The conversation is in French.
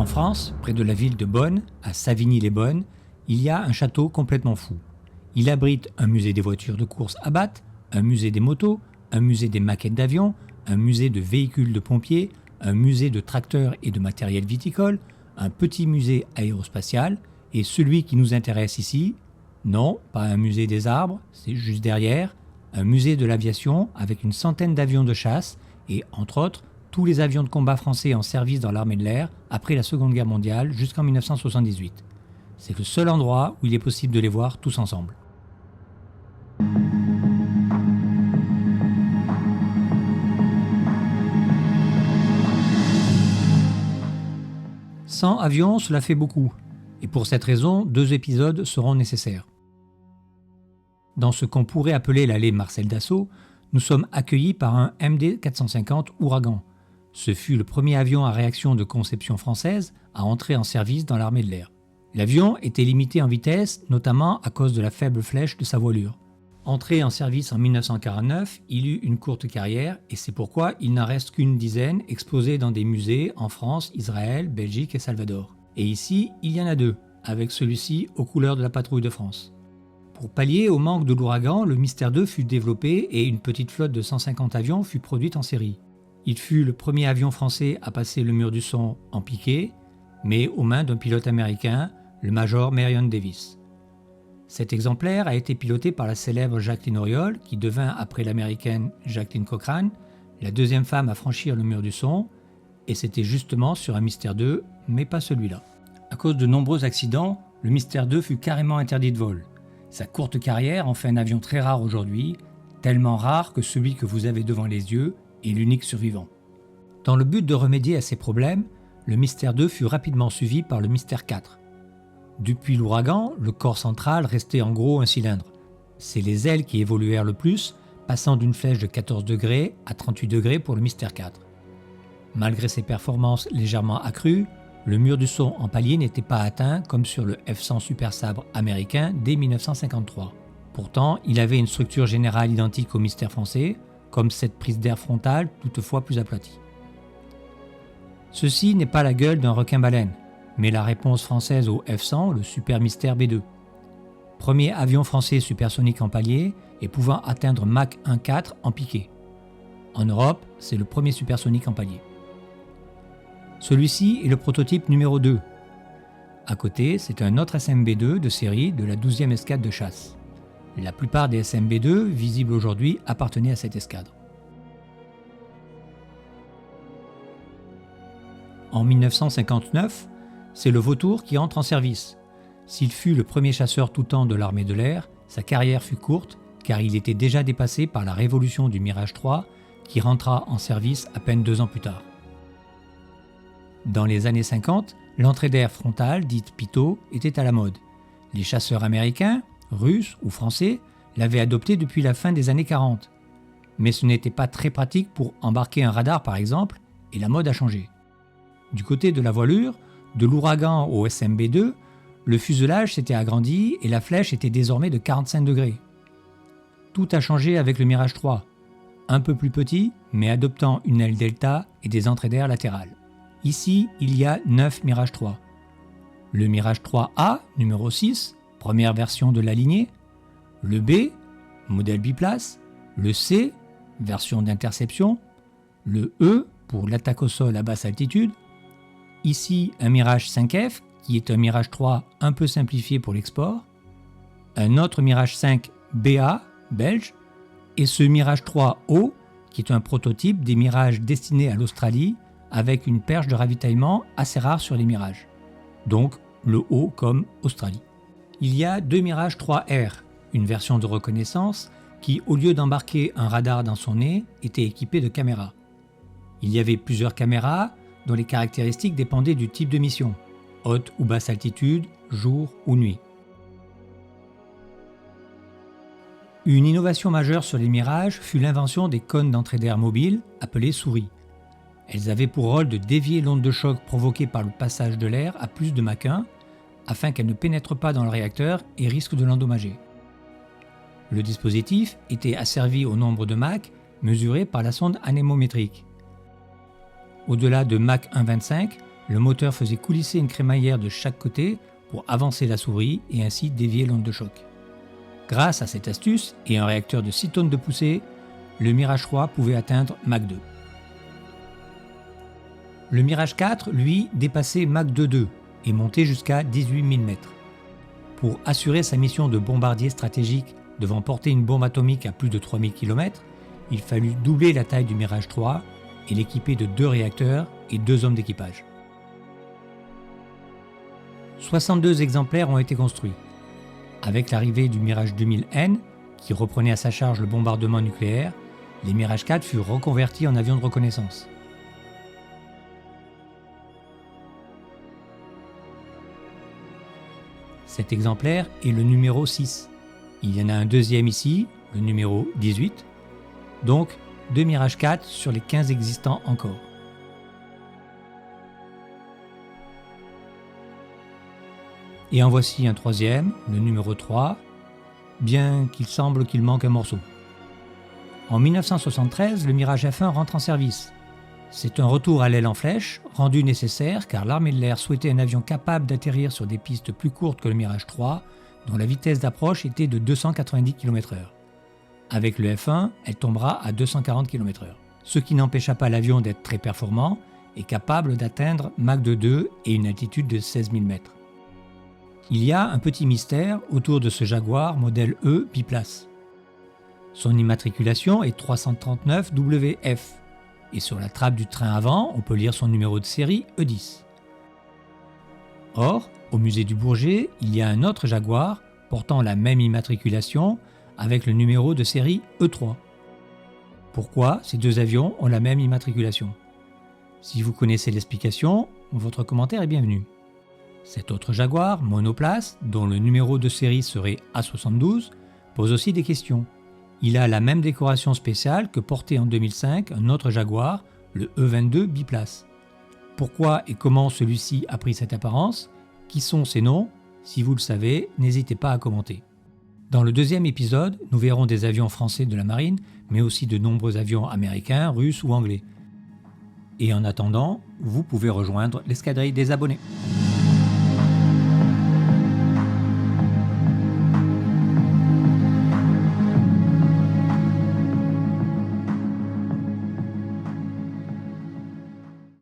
En France, près de la ville de Bonn, à Savigny-les-Bonnes, il y a un château complètement fou. Il abrite un musée des voitures de course Abarth, un musée des motos, un musée des maquettes d'avions, un musée de véhicules de pompiers, un musée de tracteurs et de matériel viticole, un petit musée aérospatial et celui qui nous intéresse ici, non, pas un musée des arbres, c'est juste derrière, un musée de l'aviation avec une centaine d'avions de chasse et, entre autres, tous les avions de combat français en service dans l'armée de l'air après la Seconde Guerre mondiale jusqu'en 1978. C'est le seul endroit où il est possible de les voir tous ensemble. Sans avions, cela fait beaucoup. Et pour cette raison, 2 épisodes seront nécessaires. Dans ce qu'on pourrait appeler l'allée Marcel Dassault, nous sommes accueillis par un MD-450 Ouragan. Ce fut le premier avion à réaction de conception française à entrer en service dans l'armée de l'air. L'avion était limité en vitesse, notamment à cause de la faible flèche de sa voilure. Entré en service en 1949, il eut une courte carrière et c'est pourquoi il n'en reste qu'une dizaine exposés dans des musées en France, Israël, Belgique et Salvador. Et ici, il y en a 2, avec celui-ci aux couleurs de la patrouille de France. Pour pallier au manque de l'Ouragan, le Mystère 2 fut développé et une petite flotte de 150 avions fut produite en série. Il fut le premier avion français à passer le mur du son en piqué, mais aux mains d'un pilote américain, le Major Marion Davis. Cet exemplaire a été piloté par la célèbre Jacqueline Auriol, qui devint, après l'américaine Jacqueline Cochrane, la 2e femme à franchir le mur du son, et c'était justement sur un Mystère 2, mais pas celui-là. À cause de nombreux accidents, le Mystère 2 fut carrément interdit de vol. Sa courte carrière en fait un avion très rare aujourd'hui, tellement rare que celui que vous avez devant les yeux est l'unique survivant. Dans le but de remédier à ces problèmes, le Mystère 2 fut rapidement suivi par le Mystère 4. Depuis l'Ouragan, le corps central restait en gros un cylindre. C'est les ailes qui évoluèrent le plus, passant d'une flèche de 14 degrés à 38 degrés pour le Mystère 4. Malgré ses performances légèrement accrues, le mur du son en palier n'était pas atteint comme sur le F-100 Super Sabre américain dès 1953. Pourtant, il avait une structure générale identique au Mystère français, comme cette prise d'air frontale toutefois plus aplatie. Ceci n'est pas la gueule d'un requin-baleine, mais la réponse française au F-100, le Super Mystère B2. Premier avion français supersonique en palier et pouvant atteindre Mach 1.4 en piqué. En Europe, c'est le premier supersonique en palier. Celui-ci est le prototype numéro 2. À côté, c'est un autre SMB2 de série de la 12e escadre de chasse. La plupart des SMB2 visibles aujourd'hui appartenaient à cette escadre. En 1959, c'est le Vautour qui entre en service. S'il fut le premier chasseur tout temps de l'armée de l'air, sa carrière fut courte car il était déjà dépassé par la révolution du Mirage 3 qui rentra en service à peine 2 ans plus tard. Dans les années 50, l'entrée d'air frontale, dite pitot, était à la mode. Les chasseurs américains, russes ou français l'avaient adopté depuis la fin des années 40. Mais ce n'était pas très pratique pour embarquer un radar par exemple, et la mode a changé. Du côté de la voilure, de l'Ouragan au SMB2, le fuselage s'était agrandi et la flèche était désormais de 45 degrés. Tout a changé avec le Mirage 3, un peu plus petit, mais adoptant une aile delta et des entrées d'air latérales. Ici, il y a 9 Mirage 3. Le Mirage 3A, numéro 6, première version de la lignée, le B, modèle biplace, le C, version d'interception, le E pour l'attaque au sol à basse altitude, ici un Mirage 5F qui est un Mirage 3 un peu simplifié pour l'export, un autre Mirage 5 BA, belge, et ce Mirage 3O qui est un prototype des Mirages destinés à l'Australie avec une perche de ravitaillement assez rare sur les Mirages. Donc le O comme Australie. Il y a 2 Mirage 3R, une version de reconnaissance qui, au lieu d'embarquer un radar dans son nez, était équipée de caméras. Il y avait plusieurs caméras dont les caractéristiques dépendaient du type de mission, haute ou basse altitude, jour ou nuit. Une innovation majeure sur les Mirages fut l'invention des cônes d'entrée d'air mobiles, appelés souris. Elles avaient pour rôle de dévier l'onde de choc provoquée par le passage de l'air à plus de Mach 1, afin qu'elle ne pénètre pas dans le réacteur et risque de l'endommager. Le dispositif était asservi au nombre de Mach mesuré par la sonde anémométrique. Au-delà de Mach 1,25, Le moteur faisait coulisser une crémaillère de chaque côté pour avancer la souris et ainsi dévier l'onde de choc. Grâce à cette astuce et un réacteur de 6 tonnes de poussée, le Mirage 3 pouvait atteindre Mach 2. Le Mirage 4, lui, dépassait Mach 2.2 et montait jusqu'à 18 000 mètres. Pour assurer sa mission de bombardier stratégique devant porter une bombe atomique à plus de 3000 km, il fallut doubler la taille du Mirage 3 et l'équiper de 2 réacteurs et 2 hommes d'équipage. 62 exemplaires ont été construits. Avec l'arrivée du Mirage 2000N, qui reprenait à sa charge le bombardement nucléaire, les Mirage 4 furent reconvertis en avions de reconnaissance. Cet exemplaire est le numéro 6. Il y en a un deuxième ici, le numéro 18. Donc 2 Mirage 4 sur les 15 existants encore. Et en voici un troisième, le numéro 3, bien qu'il semble qu'il manque un morceau. En 1973, le Mirage F1 rentre en service. C'est un retour à l'aile en flèche, rendu nécessaire car l'armée de l'air souhaitait un avion capable d'atterrir sur des pistes plus courtes que le Mirage 3, dont la vitesse d'approche était de 290 km/h. Avec le F1, elle tombera à 240 km/h, ce qui n'empêcha pas l'avion d'être très performant et capable d'atteindre Mach 2.2 et une altitude de 16 000 mètres. Il y a un petit mystère autour de ce Jaguar modèle E biplace. Son immatriculation est 339WF et sur la trappe du train avant, on peut lire son numéro de série E10. Or, au musée du Bourget, il y a un autre Jaguar portant la même immatriculation avec le numéro de série E3. Pourquoi ces deux avions ont la même immatriculation? Si vous connaissez l'explication, votre commentaire est bienvenu. Cet autre Jaguar, monoplace, dont le numéro de série serait A72, pose aussi des questions. Il a la même décoration spéciale que portait en 2005 un autre Jaguar, le E22 biplace. Pourquoi et comment celui-ci a pris cette apparence? Qui sont ces noms? Si vous le savez, n'hésitez pas à commenter. Dans le deuxième épisode, nous verrons des avions français de la marine, mais aussi de nombreux avions américains, russes ou anglais. Et en attendant, vous pouvez rejoindre l'escadrille des abonnés.